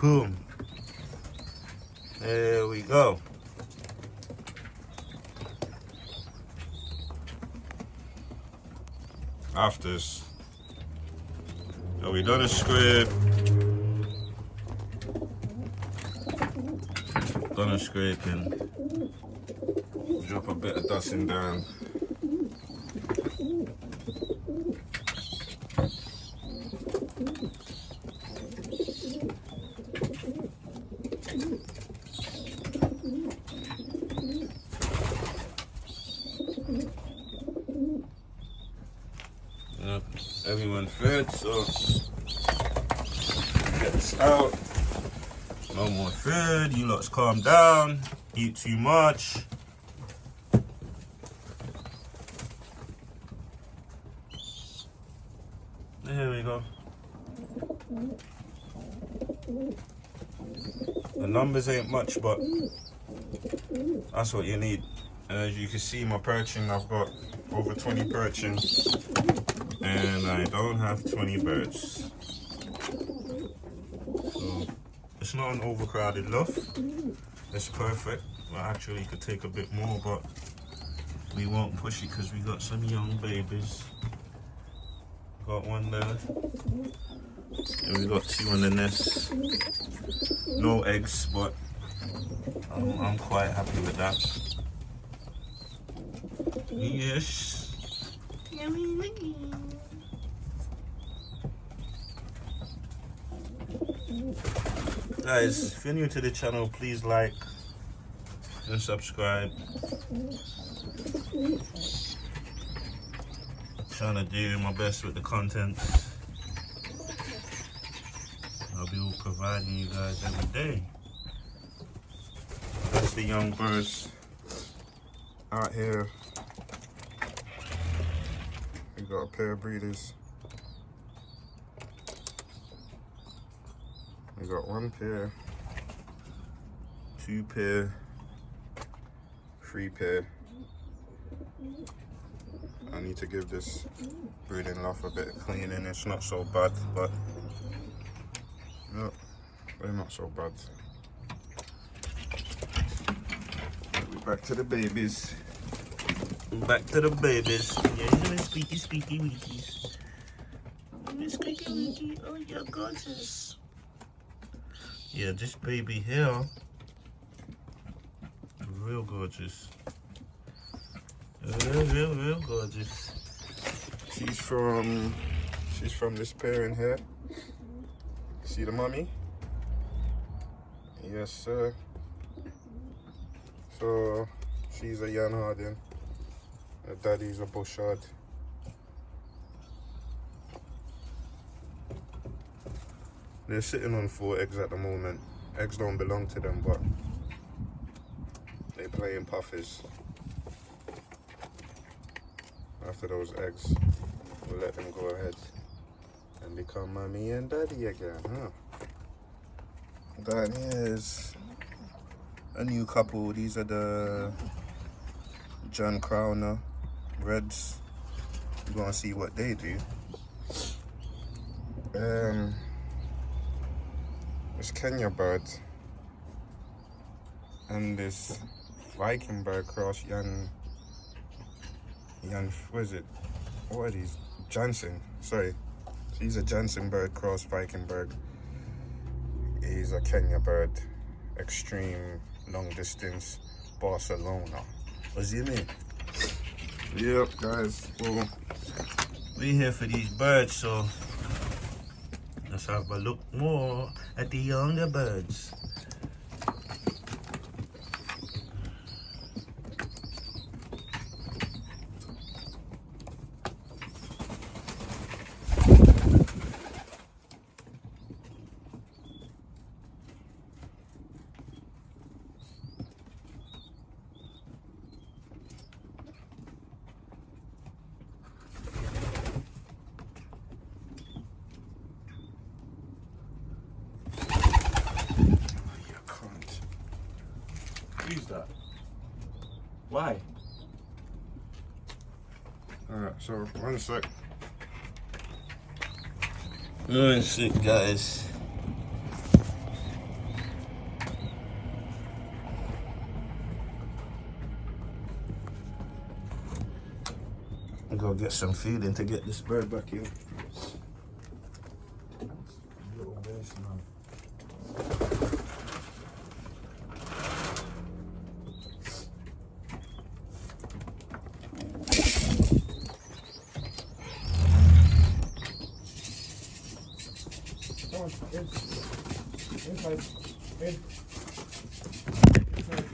Boom. There we go. Afters. So we done a scrape. Done a scraping. Drop a bit of dusting down. Everyone fed, so get this out. No more food. You lots calm down. Eat too much. There we go. The numbers ain't much, but that's what you need. And as you can see, my perching, I've got over 20 perching. And I don't have 20 birds. So it's not an overcrowded loft. It's perfect. Well, actually, you could take a bit more, but we won't push it because we got some young babies. Got one there. And we got 2 in the nest. No eggs, but I'm quite happy with that. Yes. Guys, if you're new to the channel, please like and subscribe. Trying to do my best with the content. I'll be providing you guys every day. That's the young birds out here. We got a pair of breeders. We got 1 pair, 2 pair, 3 pair. I need to give this breeding loft a bit of cleaning. It's not so bad, but no, they're not so bad. We're back to the babies. Back to the babies. Yeah, little squeaky weekies. Little squeaky weeky. Oh, you're gorgeous. Yeah, this baby here, real gorgeous. Real gorgeous. She's from this pair in here. See the mummy? Yes, sir. So she's a Jan Harding. Her daddy's a Bushard. They're sitting on 4 eggs at the moment. Eggs don't belong to them, but they play in puffies. After those eggs, we'll let them go ahead and become mommy and daddy again, huh? Down here is a new couple. These are the John Crowner Reds. We're gonna see what they do. This Kenya bird and this Viking bird cross, what is it? What are these? Jansen, sorry. He's a Jansen bird cross Viking bird. He's a Kenya bird, extreme long distance Barcelona. What's your name? Yep, guys. Well, we're here for these birds, so let's have a look more at the younger birds. Who's that? Why? Alright, so 1 sec. 1 sec, guys. go get some feeding to get this bird back in. Little waste, man. Come on, in. Inside. In. Inside.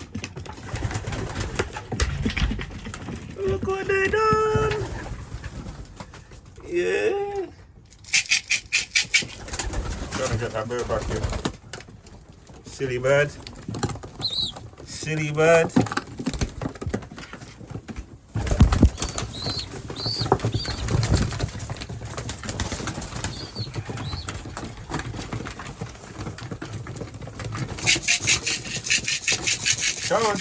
Look what they done. Yeah. Trying to get that bird back here. Silly bird. Silly bird. Come on.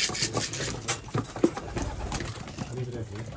Leave it there, please.